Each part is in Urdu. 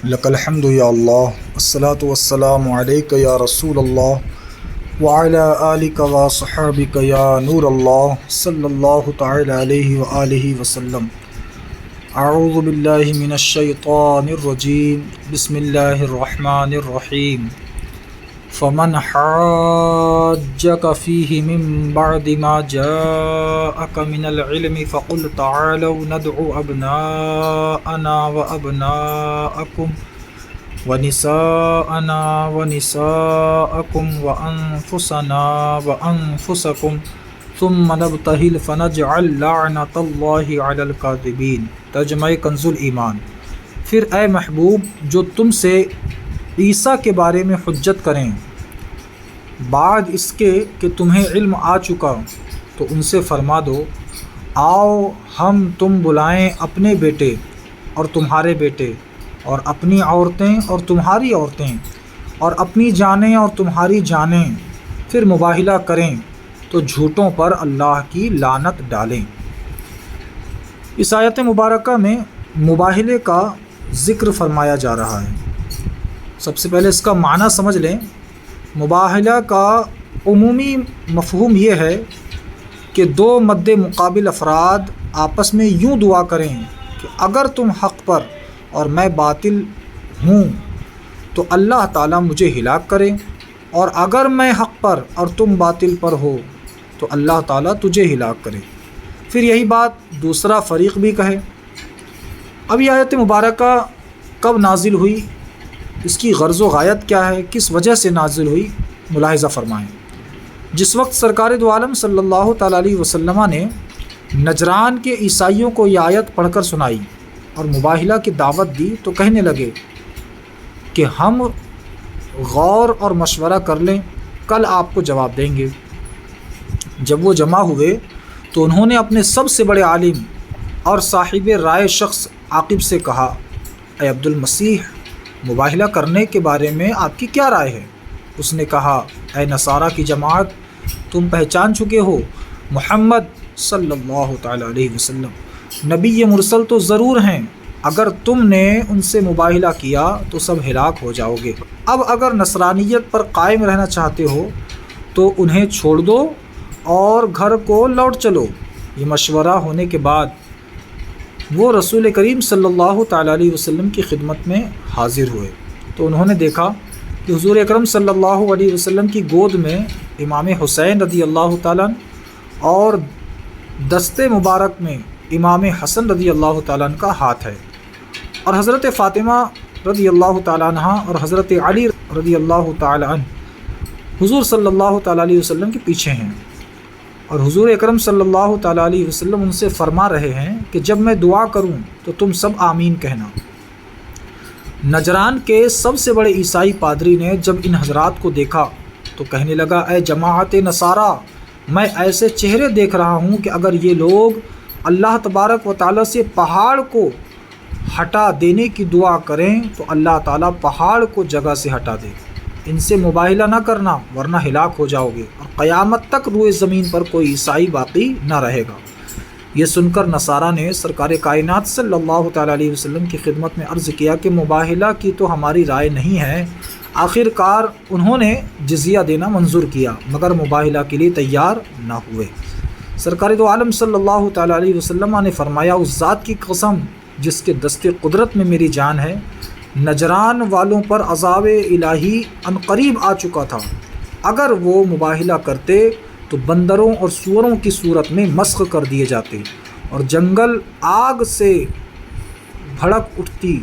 لک الحمد یا اللہ والصلاة والسلام علیک یا رسول اللہ وعلی آلک و صحابک یا نور اللہ صلی اللہ تعالی علیہ وآلہ وسلم۔ اعوذ باللہ من الشیطان الرجیم، بسم اللہ الرحمن الرحیم۔ فمن حاجک فیہ من بعد ما جاءک من العلم فقل تعالوا ندعو ابناءنا وابناءکم ونساءنا ونساءکم وانفسنا وانفسکم ثم نبتہل فنجعل لعنۃ اللہ علی الکاذبین۔ ترجمہ کنز الایمان۔ پھر اے محبوب، جو تم سے عیسیٰ کے بارے میں حجت کریں بعد اس کے کہ تمہیں علم آ چکا، تو ان سے فرما دو، آؤ ہم تم بلائیں اپنے بیٹے اور تمہارے بیٹے، اور اپنی عورتیں اور تمہاری عورتیں، اور اپنی جانیں اور تمہاری جانیں، پھر مباہلہ کریں تو جھوٹوں پر اللہ کی لعنت ڈالیں۔ اس آیت مبارکہ میں مباہلے کا ذکر فرمایا جا رہا ہے۔ سب سے پہلے اس کا معنی سمجھ لیں۔ مباہلہ کا عمومی مفہوم یہ ہے کہ دو مد مقابل افراد آپس میں یوں دعا کریں کہ اگر تم حق پر اور میں باطل ہوں تو اللہ تعالیٰ مجھے ہلاک کرے، اور اگر میں حق پر اور تم باطل پر ہو تو اللہ تعالیٰ تجھے ہلاک کرے، پھر یہی بات دوسرا فریق بھی کہے۔ اب یہ آیت مبارکہ کب نازل ہوئی، اس کی غرض و غایت کیا ہے، کس وجہ سے نازل ہوئی، ملاحظہ فرمائیں۔ جس وقت سرکار دو عالم صلی اللہ تعالیٰ علیہ وسلم نے نجران کے عیسائیوں کو یہ آیت پڑھ کر سنائی اور مباہلہ کی دعوت دی تو کہنے لگے کہ ہم غور اور مشورہ کر لیں، کل آپ کو جواب دیں گے۔ جب وہ جمع ہوئے تو انہوں نے اپنے سب سے بڑے عالم اور صاحب رائے شخص عاقب سے کہا، اے عبد المسیح، مباہلہ کرنے کے بارے میں آپ کی کیا رائے ہے؟ اس نے کہا، اے نصارہ کی جماعت، تم پہچان چکے ہو محمد صلی اللہ تعالیٰ علیہ وسلم نبی مرسل تو ضرور ہیں، اگر تم نے ان سے مباہلہ کیا تو سب ہلاک ہو جاؤ گے۔ اب اگر نصرانیت پر قائم رہنا چاہتے ہو تو انہیں چھوڑ دو اور گھر کو لوٹ چلو۔ یہ مشورہ ہونے کے بعد وہ رسول کریم صلی اللہ تعالیٰ علیہ وسلم کی خدمت میں حاضر ہوئے تو انہوں نے دیکھا کہ حضور اکرم صلی اللہ علیہ وسلم کی گود میں امام حسین رضی اللہ تعالیٰ عنہ اور دستے مبارک میں امام حسن رضی اللہ تعالیٰ عنہ کا ہاتھ ہے، اور حضرت فاطمہ رضی اللہ تعالیٰ عنہ اور حضرت علی رضی اللہ تعالیٰ عنہ حضور صلی اللہ تعالیٰ علیہ وسلم کے پیچھے ہیں، اور حضور اکرم صلی اللہ تعالیٰ علیہ وسلم ان سے فرما رہے ہیں کہ جب میں دعا کروں تو تم سب آمین کہنا۔ نجران کے سب سے بڑے عیسائی پادری نے جب ان حضرات کو دیکھا تو کہنے لگا، اے جماعت نصارہ، میں ایسے چہرے دیکھ رہا ہوں کہ اگر یہ لوگ اللہ تبارک و تعالیٰ سے پہاڑ کو ہٹا دینے کی دعا کریں تو اللہ تعالیٰ پہاڑ کو جگہ سے ہٹا دے۔ ان سے مباہلہ نہ کرنا ورنہ ہلاک ہو جاؤ گے، اور قیامت تک روئے زمین پر کوئی عیسائی باقی نہ رہے گا۔ یہ سن کر نصارہ نے سرکار کائنات صلی اللہ تعالیٰ علیہ وسلم کی خدمت میں عرض کیا کہ مباہلہ کی تو ہماری رائے نہیں ہے۔ آخر کار انہوں نے جزیہ دینا منظور کیا مگر مباہلہ کے لیے تیار نہ ہوئے۔ سرکار دو عالم صلی اللہ تعالیٰ علیہ وسلم نے فرمایا، اس ذات کی قسم جس کے دست قدرت میں میری جان ہے، نجران والوں پر عذاب الہی عنقریب آ چکا تھا، اگر وہ مباہلہ کرتے تو بندروں اور سوروں کی صورت میں مسخ کر دیے جاتے، اور جنگل آگ سے بھڑک اٹھتی،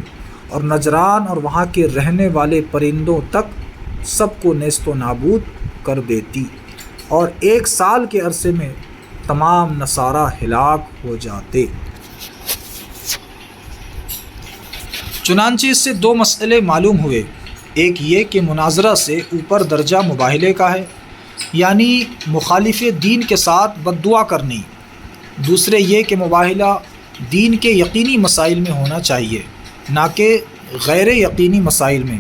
اور نجران اور وہاں کے رہنے والے پرندوں تک سب کو نیست و نابود کر دیتی، اور 1 سال کے عرصے میں تمام نصارہ ہلاک ہو جاتے۔ چنانچہ اس سے 2 مسئلے معلوم ہوئے، ایک یہ کہ مناظرہ سے اوپر درجہ مباہلے کا ہے، یعنی مخالف دین کے ساتھ بد دعا کرنی، دوسرے یہ کہ مباہلہ دین کے یقینی مسائل میں ہونا چاہیے نہ کہ غیر یقینی مسائل میں،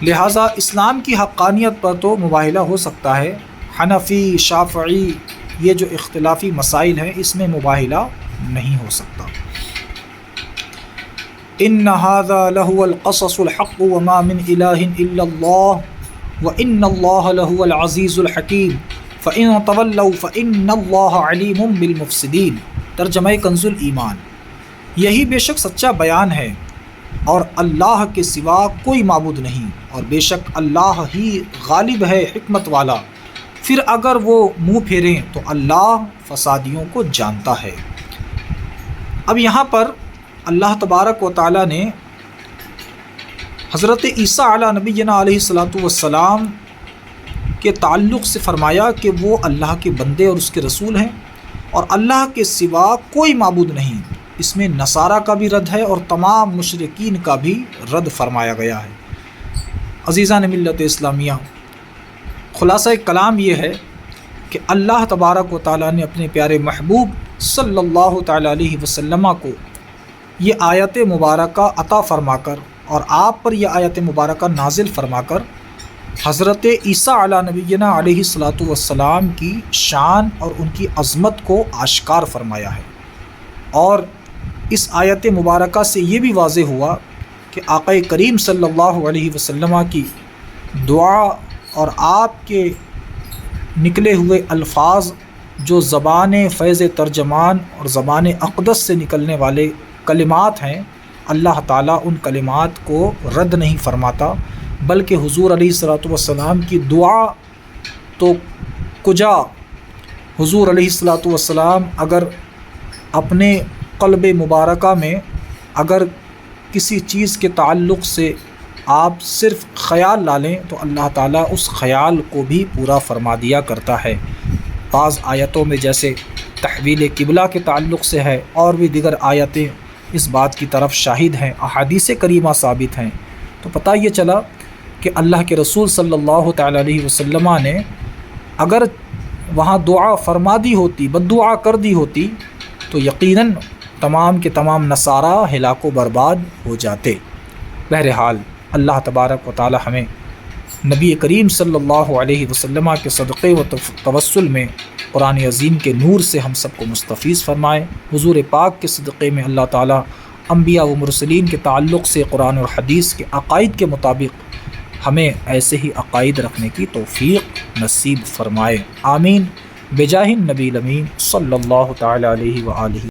لہٰذا اسلام کی حقانیت پر تو مباہلہ ہو سکتا ہے، حنفی شافعی یہ جو اختلافی مسائل ہیں اس میں مباہلہ نہیں ہو سکتا۔ ان ھذا لہو القصص الحق وما من الہ الا اللہ وان اللہ لہو العزیز الحکیم فان تولوا فان اللہ علیم بالمفسدین۔ ترجمہ کنز الایمان۔ یہی بے شک سچا بیان ہے اور اللہ کے سوا کوئی معبود نہیں، اور بے شک اللہ ہی غالب ہے حکمت والا، پھر اگر وہ منہ پھیریں تو اللہ فسادیوں کو جانتا ہے۔ اب یہاں پر اللہ تبارک و تعالیٰ نے حضرت عیسیٰ علیہ نبینا علیہ الصلاۃ والسلام کے تعلق سے فرمایا کہ وہ اللہ کے بندے اور اس کے رسول ہیں، اور اللہ کے سوا کوئی معبود نہیں۔ اس میں نصارہ کا بھی رد ہے اور تمام مشرکین کا بھی رد فرمایا گیا ہے۔ عزیزان ملت اسلامیہ، خلاصہ کلام یہ ہے کہ اللہ تبارک و تعالیٰ نے اپنے پیارے محبوب صلی اللہ تعالیٰ علیہ وسلم کو یہ آیت مبارکہ عطا فرما کر اور آپ پر یہ آیت مبارکہ نازل فرما کر حضرت عیسیٰ علیہ نبینا علیہ الصلاۃ والسلام کی شان اور ان کی عظمت کو آشکار فرمایا ہے۔ اور اس آیت مبارکہ سے یہ بھی واضح ہوا کہ آقا کریم صلی اللہ علیہ وسلم کی دعا اور آپ کے نکلے ہوئے الفاظ جو زبان فیض ترجمان اور زبان اقدس سے نکلنے والے کلمات ہیں، اللہ تعالیٰ ان کلمات کو رد نہیں فرماتا، بلکہ حضور علیہ الصلاۃ والسلام کی دعا تو کجا حضور علیہ الصلاۃ والسلام اگر اپنے قلب مبارکہ میں اگر کسی چیز کے تعلق سے آپ صرف خیال لا لیں تو اللہ تعالیٰ اس خیال کو بھی پورا فرما دیا کرتا ہے۔ بعض آیتوں میں جیسے تحویل قبلہ کے تعلق سے ہے، اور بھی دیگر آیتیں اس بات کی طرف شاہد ہیں، احادیث کریمہ ثابت ہیں۔ تو پتہ یہ چلا کہ اللہ کے رسول صلی اللہ تعالیٰ علیہ وسلم نے اگر وہاں دعا فرما دی ہوتی، بد دعا کر دی ہوتی، تو یقیناً تمام کے تمام نصارہ ہلاک و برباد ہو جاتے۔ بہرحال اللہ تبارک و تعالی ہمیں نبی کریم صلی اللہ علیہ وسلم کے صدقے و توسل میں قرآن عظیم کے نور سے ہم سب کو مستفیض فرمائے۔ حضور پاک کے صدقے میں اللہ تعالی انبیاء و مرسلین کے تعلق سے قرآن اور حدیث کے عقائد کے مطابق ہمیں ایسے ہی عقائد رکھنے کی توفیق نصیب فرمائے۔ آمین بجاہ النبی الامین صلی اللہ تعالی علیہ وآلہ